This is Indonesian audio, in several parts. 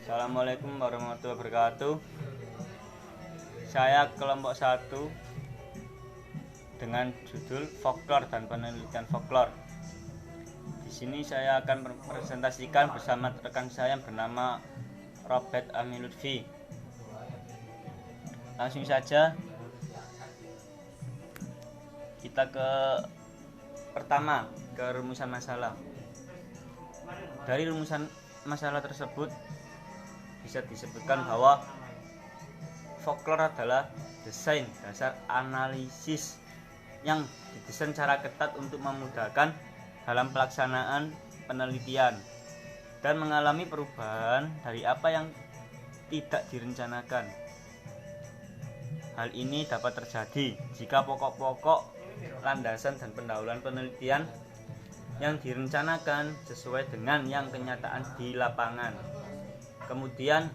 Assalamualaikum warahmatullahi wabarakatuh. Saya kelompok 1 dengan judul Folklore dan Penelitian Folklore. Di sini saya akan presentasikan bersama rekan saya yang bernama Robert Ami Lutfi. Langsung saja kita pertama ke rumusan masalah. Dari rumusan masalah tersebut bisa disebutkan bahwa folklore adalah desain dasar analisis yang didesain secara ketat untuk memudahkan dalam pelaksanaan penelitian dan mengalami perubahan dari apa yang tidak direncanakan. Hal ini dapat terjadi jika pokok-pokok landasan dan pendahuluan penelitian yang direncanakan sesuai dengan yang kenyataan di lapangan. Kemudian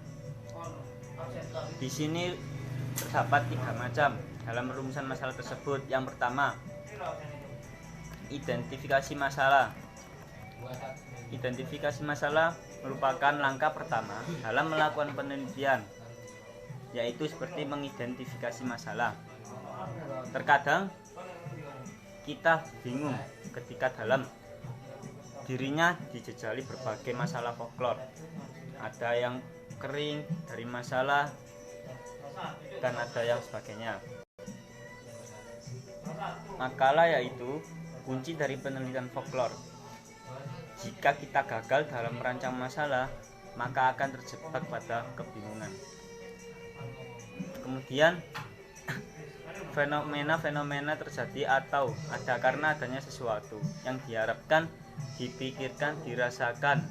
di sini terdapat 3 macam dalam rumusan masalah tersebut. Yang pertama, identifikasi masalah. Identifikasi masalah merupakan langkah pertama dalam melakukan penelitian, yaitu seperti mengidentifikasi masalah. Terkadang kita bingung ketika dalam dirinya dijejali berbagai masalah folklore. Ada yang kering dari masalah dan ada yang sebagainya. Makalah yaitu kunci dari penelitian folklore. Jika kita gagal dalam merancang masalah, maka akan terjebak pada kebingungan. Kemudian fenomena terjadi atau ada karena adanya sesuatu yang diharapkan, dipikirkan, dirasakan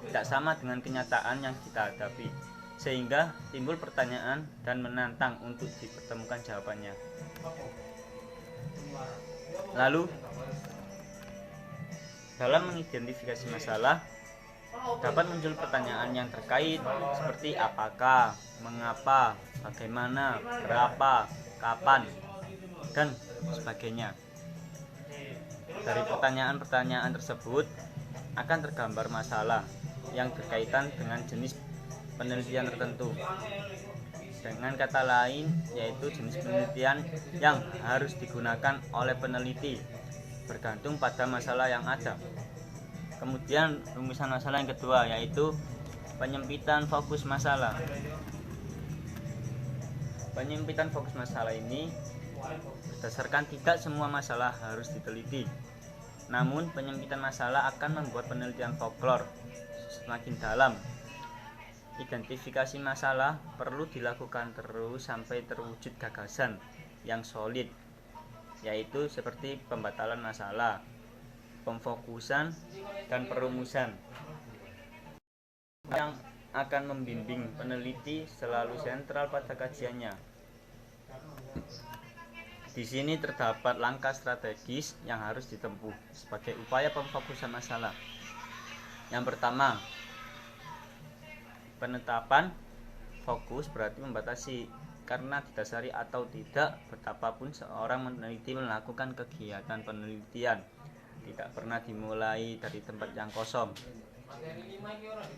tidak sama dengan kenyataan yang kita hadapi, sehingga timbul pertanyaan dan menantang untuk dipertemukan jawabannya. Lalu dalam mengidentifikasi masalah dapat muncul pertanyaan yang terkait seperti apakah, mengapa, bagaimana, berapa, kapan, dan sebagainya. Dari pertanyaan-pertanyaan tersebut akan tergambar masalah yang berkaitan dengan jenis penelitian tertentu. Dengan kata lain, yaitu jenis penelitian yang harus digunakan oleh peneliti bergantung pada masalah yang ada. Kemudian rumusan masalah yang kedua yaitu penyempitan fokus masalah. Penyempitan fokus masalah ini berdasarkan tidak semua masalah harus diteliti. Namun penyempitan masalah akan membuat penelitian folklore semakin dalam. Identifikasi masalah perlu dilakukan terus sampai terwujud gagasan yang solid, yaitu seperti pembatalan masalah, pemfokusan, dan perumusan. Yang akan membimbing peneliti selalu sentral pada kajiannya. Di sini terdapat langkah strategis yang harus ditempuh sebagai upaya pemfokusan masalah. Yang pertama, penetapan fokus berarti membatasi, karena didasari atau tidak betapapun seorang meneliti melakukan kegiatan penelitian tidak pernah dimulai dari tempat yang kosong.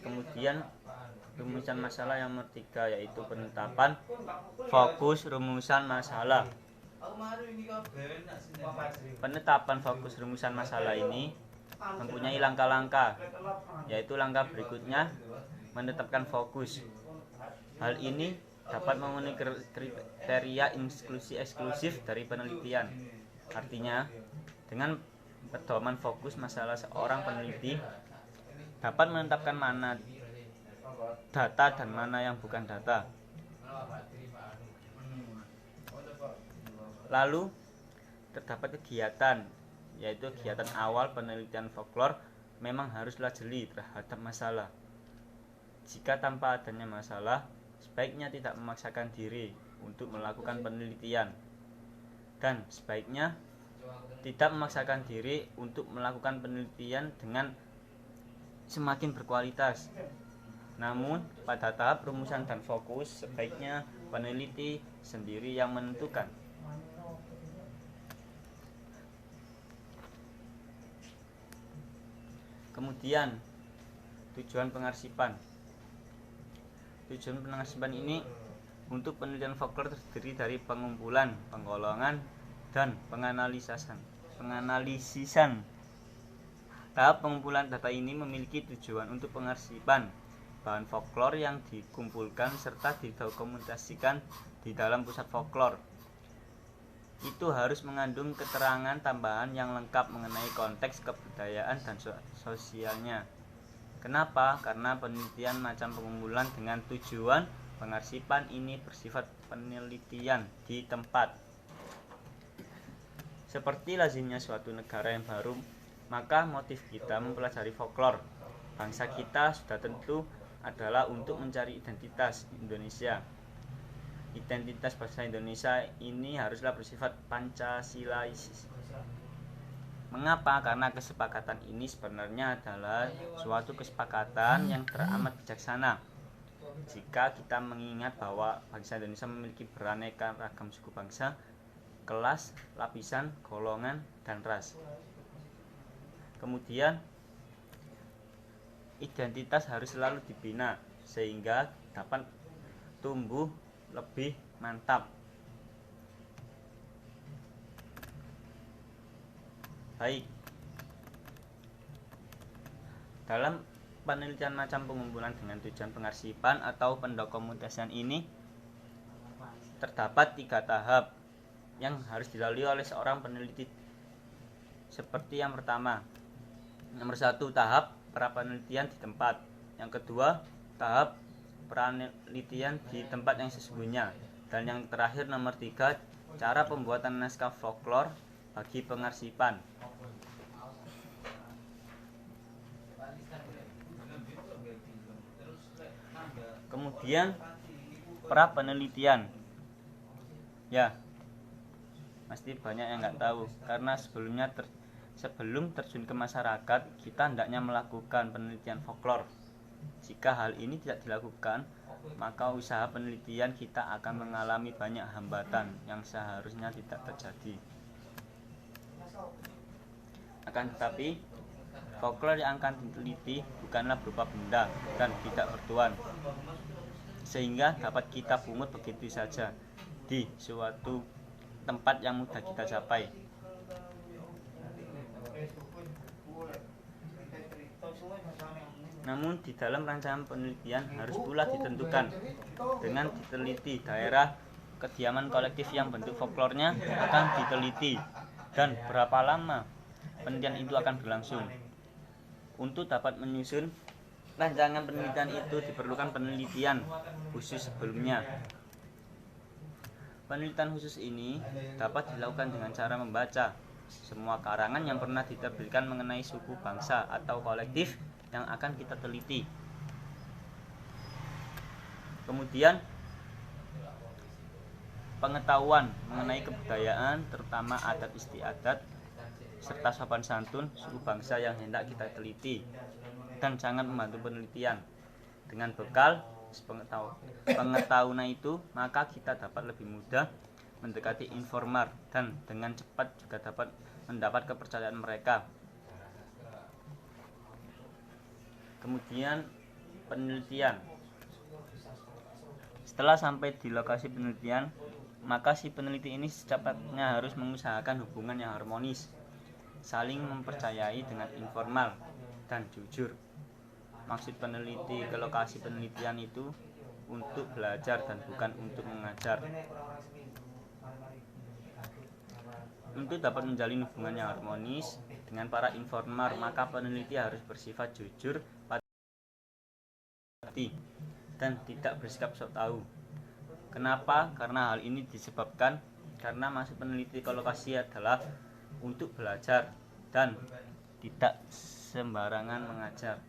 Kemudian rumusan masalah yang ketiga yaitu penetapan fokus rumusan masalah. Penetapan fokus rumusan masalah ini mempunyai langkah-langkah, yaitu langkah berikutnya menetapkan fokus. Hal ini dapat memenuhi kriteria inklusi eksklusif dari penelitian. Artinya, dengan pedoman fokus masalah, seorang peneliti dapat menetapkan mana data dan mana yang bukan data. Lalu terdapat kegiatan, yaitu kegiatan awal penelitian folklore memang haruslah jeli terhadap masalah. Jika tanpa adanya masalah, sebaiknya tidak memaksakan diri untuk melakukan penelitian, dan sebaiknya tidak memaksakan diri untuk melakukan penelitian dengan semakin berkualitas. Namun pada tahap rumusan dan fokus, sebaiknya peneliti sendiri yang menentukan. Kemudian tujuan pengarsipan. Tujuan pengarsipan ini untuk penelitian folklore terdiri dari pengumpulan, penggolongan, dan penganalisisan. Tahap pengumpulan data ini memiliki tujuan untuk pengarsipan bahan folklore yang dikumpulkan serta didokumentasikan di dalam pusat folklore. Itu harus mengandung keterangan tambahan yang lengkap mengenai konteks kebudayaan dan sosialnya. Kenapa? Karena penelitian macam pengumpulan dengan tujuan pengarsipan ini bersifat penelitian di tempat. Seperti lazimnya suatu negara yang baru, maka motif kita mempelajari folklore bangsa kita sudah tentu adalah untuk mencari identitas Indonesia. Identitas bangsa Indonesia ini haruslah bersifat Pancasilais. Mengapa? Karena kesepakatan ini sebenarnya adalah suatu kesepakatan yang teramat bijaksana. Jika kita mengingat bahwa bangsa Indonesia memiliki beraneka ragam suku bangsa, kelas, lapisan, golongan, dan ras. Kemudian, identitas harus selalu dibina sehingga dapat tumbuh lebih mantap. Baik. Dalam penelitian macam pengumpulan dengan tujuan pengarsipan atau pendokumentasian ini terdapat 3 tahap yang harus dilalui oleh seorang peneliti. Seperti yang pertama, nomor 1, tahap pra-penelitian di tempat. Yang kedua, tahap penelitian di tempat yang sesungguhnya. Dan yang terakhir, nomor 3, cara pembuatan naskah folklore bagi pengarsipan. Kemudian pra-penelitian. Ya, pasti banyak yang nggak tahu, karena sebelum terjun ke masyarakat, kita hendaknya melakukan penelitian folklore. Jika hal ini tidak dilakukan, maka usaha penelitian kita akan mengalami banyak hambatan yang seharusnya tidak terjadi. Akan tetapi, folklore yang akan diteliti bukanlah berupa benda dan tidak bertuan, sehingga dapat kita pungut begitu saja di suatu tempat yang mudah kita capai. Namun di dalam rancangan penelitian harus pula ditentukan dengan diteliti daerah kediaman kolektif yang bentuk folklornya akan diteliti dan berapa lama penelitian itu akan berlangsung. Untuk dapat menyusun rancangan penelitian itu diperlukan penelitian khusus sebelumnya. Penelitian khusus ini dapat dilakukan dengan cara membaca semua karangan yang pernah diterbitkan mengenai suku, bangsa, atau kolektif yang akan kita teliti. Kemudian pengetahuan mengenai kebudayaan, terutama adat istiadat, serta sopan santun suku bangsa yang hendak kita teliti, dan sangat membantu penelitian. Dengan bekal pengetahuan itu, maka kita dapat lebih mudah mendekati informer dan dengan cepat juga dapat mendapat kepercayaan mereka. Kemudian penelitian. Setelah sampai di lokasi penelitian, maka si peneliti ini secepatnya harus mengusahakan hubungan yang harmonis, saling mempercayai dengan informal dan jujur. Maksud peneliti ke lokasi penelitian itu untuk belajar dan bukan untuk mengajar. Untuk dapat menjalin hubungan yang harmonis dengan para informer, maka peneliti harus bersifat jujur dan tidak bersikap sok tahu. Kenapa? Karena hal ini disebabkan karena maksud peneliti ke lokasi adalah untuk belajar dan tidak sembarangan mengajar.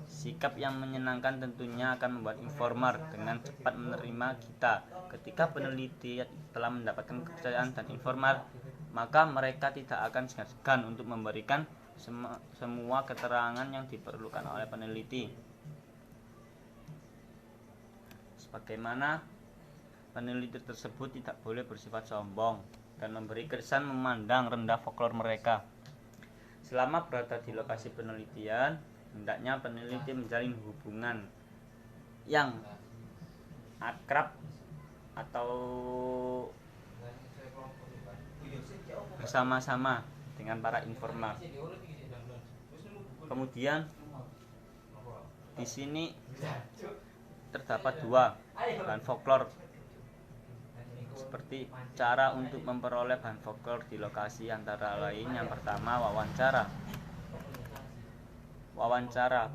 Sikap yang menyenangkan tentunya akan membuat informer dengan cepat menerima kita. Ketika peneliti telah mendapatkan kepercayaan dan informer, maka mereka tidak akan segan untuk memberikan semua keterangan yang diperlukan oleh peneliti. Sebagaimana peneliti tersebut tidak boleh bersifat sombong dan memberi kesan memandang rendah folklore mereka. Selama berada di lokasi penelitian, hendaknya peneliti menjalin hubungan yang akrab atau bersama-sama dengan para informal. Kemudian di sini terdapat dua bahan folklore, seperti cara untuk memperoleh bahan folklore di lokasi antara lain yang pertama wawancara.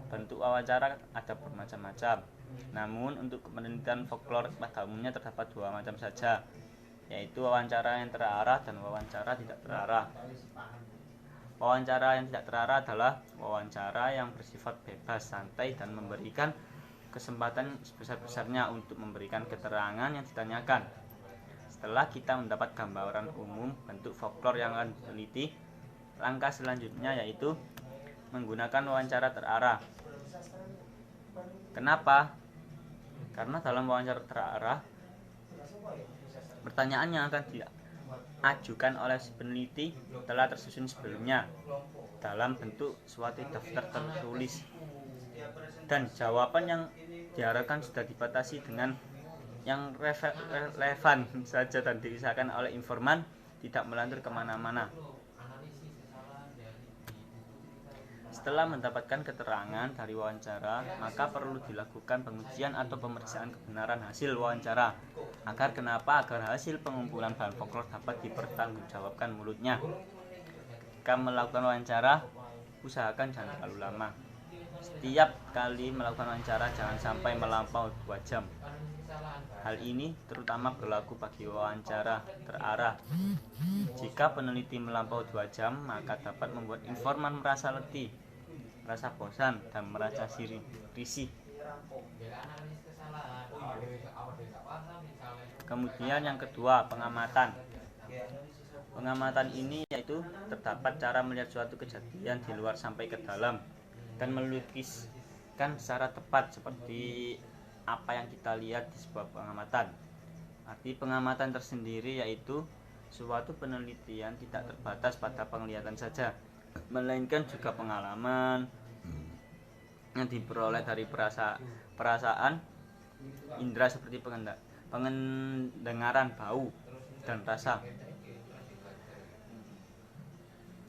Bentuk wawancara ada bermacam-macam, namun untuk penelitian folklore pada umumnya terdapat dua macam saja, yaitu wawancara yang terarah dan wawancara tidak terarah. Wawancara yang tidak terarah adalah wawancara yang bersifat bebas, santai, dan memberikan kesempatan sebesar-besarnya untuk memberikan keterangan yang ditanyakan. Setelah kita mendapat gambaran umum bentuk folklore yang akan diteliti, langkah selanjutnya yaitu menggunakan wawancara terarah. Kenapa? Karena dalam wawancara terarah, pertanyaan yang akan diajukan oleh si peneliti telah tersusun sebelumnya dalam bentuk suatu daftar tertulis, dan jawaban yang diharapkan sudah dibatasi dengan yang relevan saja dan dirisakan oleh informan, tidak melantur kemana-mana. Setelah mendapatkan keterangan dari wawancara, maka perlu dilakukan pengujian atau pemeriksaan kebenaran hasil wawancara. Agar hasil pengumpulan bahan folklore dapat dipertanggungjawabkan mulutnya. Ketika melakukan wawancara, usahakan jangan terlalu lama. Setiap kali melakukan wawancara jangan sampai melampaui 2 jam. Hal ini terutama berlaku bagi wawancara terarah. Jika peneliti melampaui 2 jam, maka dapat membuat informan merasa letih, merasa bosan, dan merasa risih. Kemudian yang kedua, pengamatan. Pengamatan ini yaitu terdapat cara melihat suatu kejadian di luar sampai ke dalam dan melukiskan secara tepat seperti apa yang kita lihat di sebuah pengamatan. Arti pengamatan tersendiri yaitu suatu penelitian tidak terbatas pada penglihatan saja, melainkan juga pengalaman yang diperoleh dari perasaan indera seperti pendengaran, bau, dan rasa.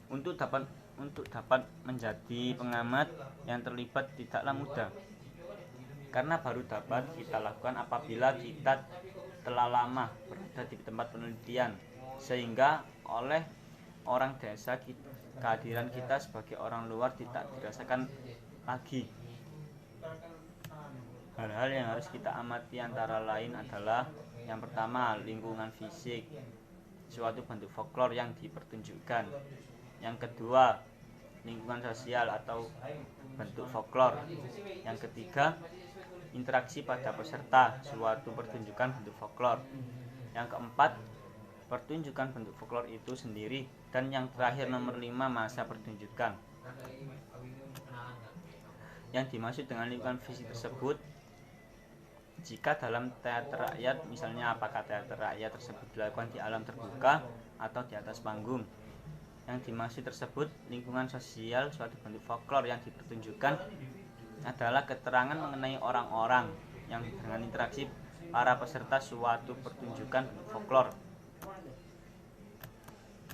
Untuk dapat menjadi pengamat yang terlibat tidaklah mudah, karena baru dapat kita lakukan apabila kita telah lama berada di tempat penelitian, sehingga oleh orang desa kehadiran kita sebagai orang luar tidak dirasakan lagi. Hal-hal yang harus kita amati antara lain adalah yang pertama, lingkungan fisik, suatu bentuk folklore yang dipertunjukkan. Yang kedua, lingkungan sosial atau bentuk folklore. Yang ketiga, interaksi pada peserta, suatu pertunjukan bentuk folklore. Yang keempat, pertunjukan bentuk folklore itu sendiri. Dan yang terakhir, nomor 5, masa pertunjukan. Yang dimaksud dengan lingkungan fisik tersebut, jika dalam teater rakyat, misalnya apakah teater rakyat tersebut dilakukan di alam terbuka atau di atas panggung. Yang dimaksud tersebut lingkungan sosial, suatu bentuk folklore yang dipertunjukkan adalah keterangan mengenai orang-orang yang dengan interaksi para peserta suatu pertunjukan folklore.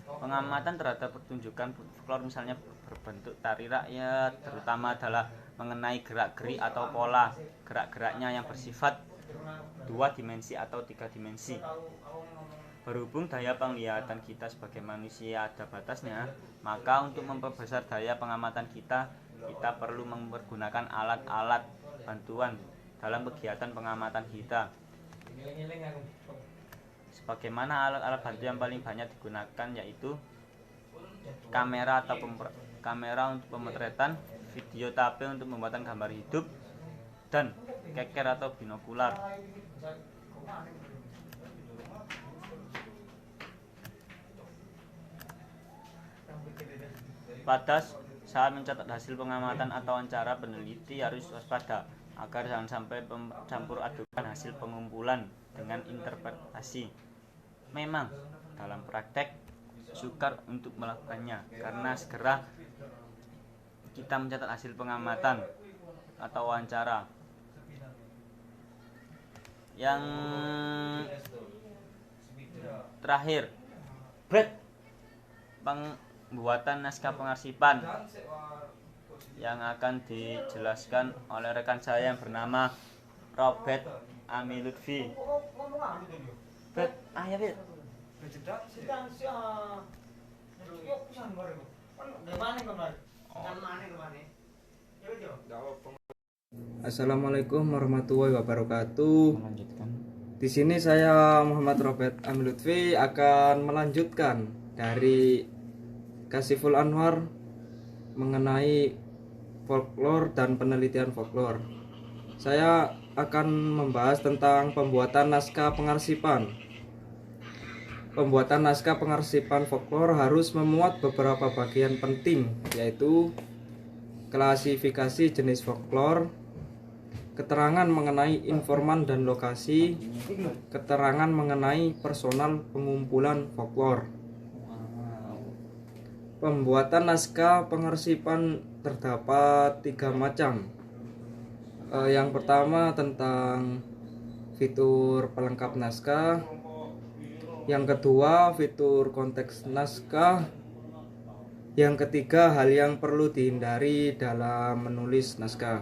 Pengamatan terhadap pertunjukan folklore misalnya berbentuk tari rakyat terutama adalah mengenai gerak-gerik atau pola gerak-geraknya yang bersifat 2 dimensi atau 3 dimensi. Berhubung daya penglihatan kita sebagai manusia ada batasnya, maka untuk memperbesar daya pengamatan kita perlu mempergunakan alat-alat bantuan dalam kegiatan pengamatan kita. Sebagaimana alat-alat bantu yang paling banyak digunakan yaitu kamera atau kamera untuk pemotretan, video tape untuk pembuatan gambar hidup, dan keker atau binokular. Pada saat mencatat hasil pengamatan atau wawancara, peneliti harus waspada agar jangan sampai campur adukan hasil pengumpulan dengan interpretasi. Memang dalam praktek sukar untuk melakukannya karena segera kita mencatat hasil pengamatan atau wawancara. Yang terakhir, pembuatan naskah pengarsipan yang akan dijelaskan oleh rekan saya yang bernama Robert Ami Lutfi. Ayo, Bet. Assalamualaikum warahmatullahi wabarakatuh. Melanjutkan. Di sini saya Muhammad Robert Ami Lutfi akan melanjutkan dari Kasiful Anwar mengenai folklore dan penelitian folklore. Saya akan membahas tentang pembuatan naskah pengarsipan. Pembuatan naskah pengarsipan folklore harus memuat beberapa bagian penting, yaitu klasifikasi jenis folklore, keterangan mengenai informan dan lokasi, keterangan mengenai personal pengumpulan folklore. Pembuatan naskah pengarsipan terdapat 3 macam. Yang pertama tentang fitur pelengkap naskah, yang kedua fitur konteks naskah, yang ketiga hal yang perlu dihindari dalam menulis naskah.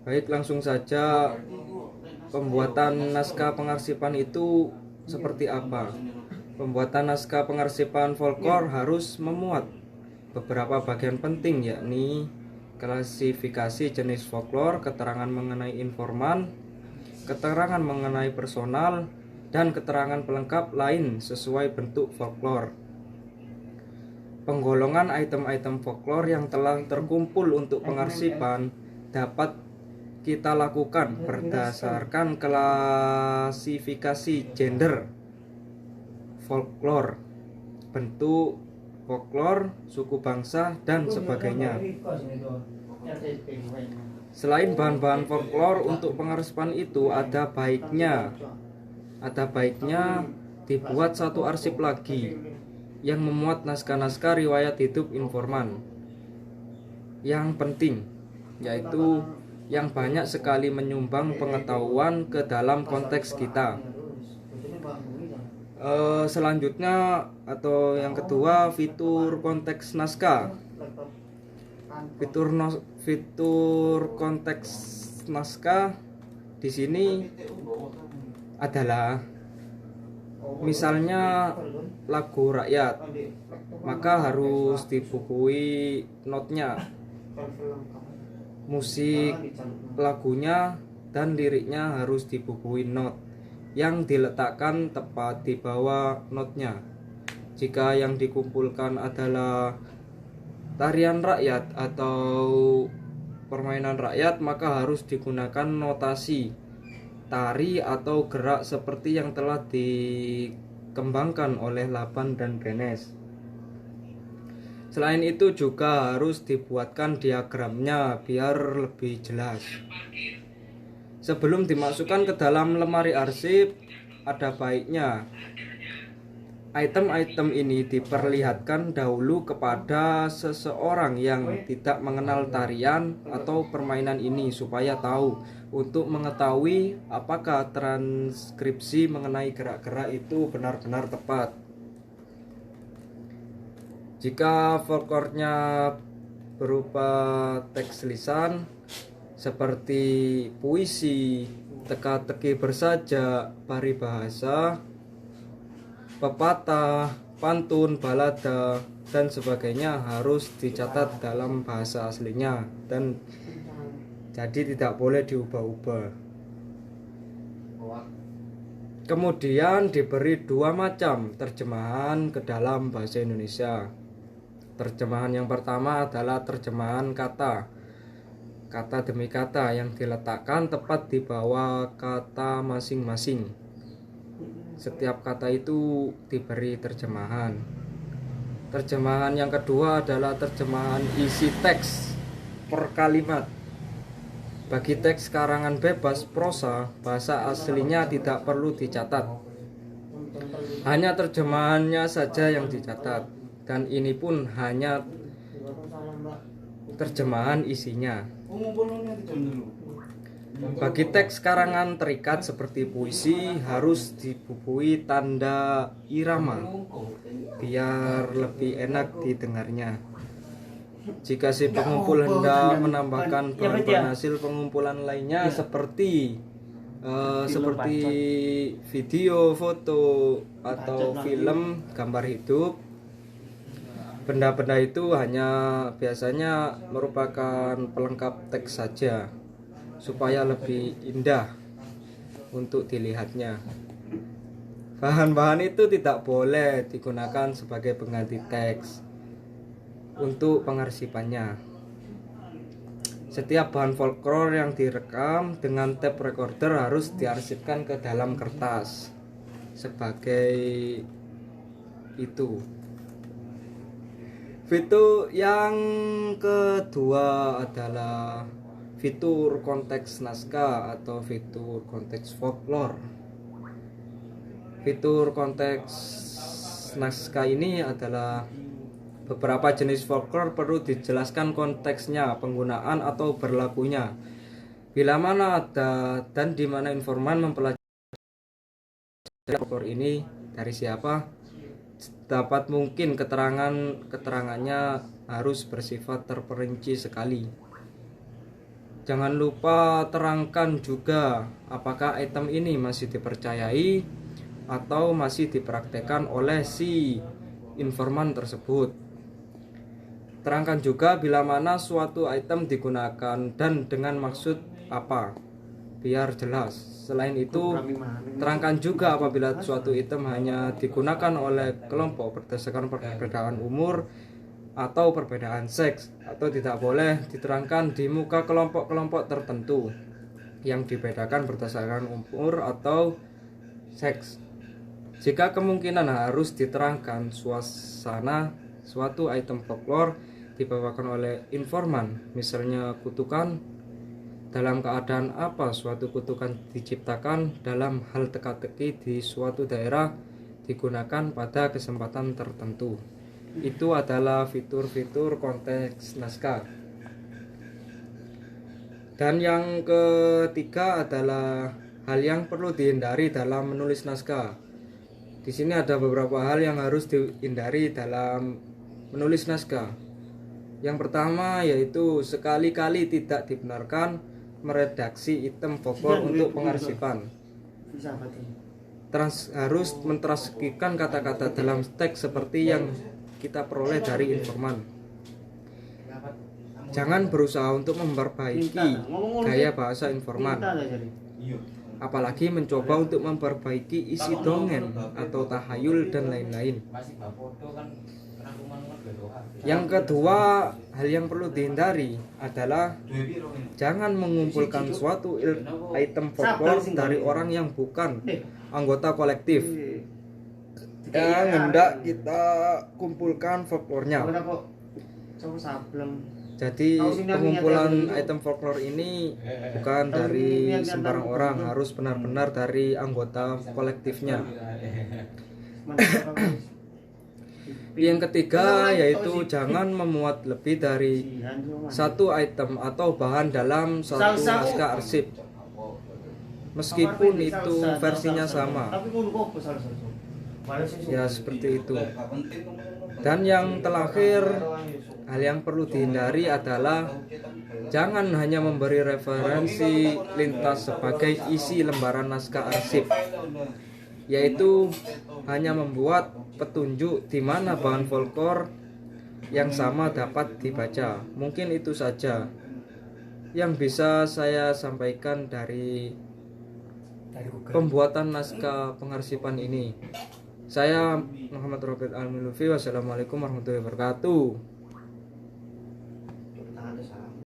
Baik, langsung saja. Pembuatan naskah pengarsipan itu seperti apa? Pembuatan naskah pengarsipan folklore harus memuat beberapa bagian penting, yakni klasifikasi jenis folklore, keterangan mengenai informan, keterangan mengenai personal, dan keterangan pelengkap lain sesuai bentuk folklore. Penggolongan item-item folklore yang telah terkumpul untuk pengarsipan dapat kita lakukan berdasarkan klasifikasi gender folklore, bentuk folklore, suku bangsa, dan sebagainya. Selain bahan-bahan folklore untuk pengarsipan itu ada baiknya dibuat satu arsip lagi yang memuat naskah-naskah riwayat hidup informan yang penting, yaitu yang banyak sekali menyumbang pengetahuan ke dalam konteks kita. Selanjutnya atau yang kedua, fitur konteks naskah. Fitur konteks naskah di sini adalah misalnya lagu rakyat, maka harus dibukuin notnya, musik lagunya dan liriknya harus dibukuin not yang diletakkan tepat di bawah notnya. Jika yang dikumpulkan adalah tarian rakyat atau permainan rakyat, maka harus digunakan notasi tari atau gerak seperti yang telah dikembangkan oleh Laban dan Brenes. Selain itu juga harus dibuatkan diagramnya biar lebih jelas. Sebelum dimasukkan ke dalam lemari arsip, ada baiknya item-item ini diperlihatkan dahulu kepada seseorang yang tidak mengenal tarian atau permainan ini supaya tahu untuk mengetahui apakah transkripsi mengenai gerak-gerak itu benar-benar tepat. Jika folklore-nya berupa teks lisan seperti puisi, teka-teki bersajak, paribahasa, pepatah, pantun, balada, dan sebagainya harus dicatat dalam bahasa aslinya dan jadi tidak boleh diubah-ubah. Kemudian diberi 2 macam terjemahan ke dalam bahasa Indonesia. Terjemahan yang pertama adalah terjemahan kata demi kata yang diletakkan tepat di bawah kata masing-masing. Setiap kata itu diberi terjemahan. Terjemahan yang kedua adalah terjemahan isi teks per kalimat. Bagi teks karangan bebas prosa, bahasa aslinya tidak perlu dicatat. Hanya terjemahannya saja yang dicatat. Dan ini pun hanya terjemahan isinya. Bagi teks karangan terikat seperti puisi harus dibubuhi tanda irama biar lebih enak didengarnya. Jika si pengumpul hendak menambahkan bahan hasil pengumpulan lainnya seperti video, foto, atau film, gambar hidup, benda-benda itu hanya biasanya merupakan pelengkap teks saja supaya lebih indah untuk dilihatnya. Bahan-bahan itu tidak boleh digunakan sebagai pengganti teks untuk pengarsipannya. Setiap bahan folklore yang direkam dengan tape recorder harus diarsipkan ke dalam kertas sebagai itu. Fitur yang kedua adalah fitur konteks naskah atau fitur konteks folklore. Fitur konteks naskah ini adalah beberapa jenis folklore perlu dijelaskan konteksnya, penggunaan atau berlakunya, bila mana ada dan di mana informan mempelajari folklore ini dari siapa. Dapat mungkin keterangannya harus bersifat terperinci sekali. Jangan lupa terangkan juga apakah item ini masih dipercayai atau masih dipraktekkan oleh si informan tersebut. Terangkan juga bila mana suatu item digunakan dan dengan maksud apa, biar jelas. Selain itu, terangkan juga apabila suatu item hanya digunakan oleh kelompok berdasarkan perbedaan umur atau perbedaan seks, atau tidak boleh diterangkan di muka kelompok-kelompok tertentu yang dibedakan berdasarkan umur atau seks. Jika kemungkinan harus diterangkan suasana suatu item folklore dibawakan oleh informan, misalnya kutukan, dalam keadaan apa suatu kutukan diciptakan, dalam hal teka-teki di suatu daerah digunakan pada kesempatan tertentu. Itu adalah fitur-fitur konteks naskah. Dan yang ketiga adalah hal yang perlu dihindari dalam menulis naskah. Di sini ada beberapa hal yang harus dihindari dalam menulis naskah. Yang pertama yaitu sekali-kali tidak dibenarkan meredaksi item folklore untuk pengarsipan. Harus mentranskripsikan kata-kata dalam teks seperti yang kita peroleh dari informan. Jangan berusaha untuk memperbaiki gaya bahasa informan, apalagi mencoba untuk memperbaiki isi dongeng atau tahayul dan lain-lain. Yang kedua, hal yang perlu dihindari adalah jangan mengumpulkan suatu item folklore dari orang yang bukan anggota kolektif yang hendak kita kumpulkan folklornya. Jadi pengumpulan item folklore ini bukan dari sembarang orang, harus benar-benar dari anggota kolektifnya. Yang ketiga yaitu jangan memuat lebih dari satu item atau bahan dalam satu naskah arsip, meskipun itu versinya sama. Ya seperti itu. Dan yang terakhir, hal yang perlu dihindari adalah jangan hanya memberi referensi lintas sebagai isi lembaran naskah arsip, yaitu hanya membuat petunjuk di mana bahan folklore yang sama dapat dibaca. Mungkin itu saja yang bisa saya sampaikan dari pembuatan naskah pengarsipan ini. Saya Muhammad Robert Al-Milufi. Wassalamualaikum warahmatullahi wabarakatuh.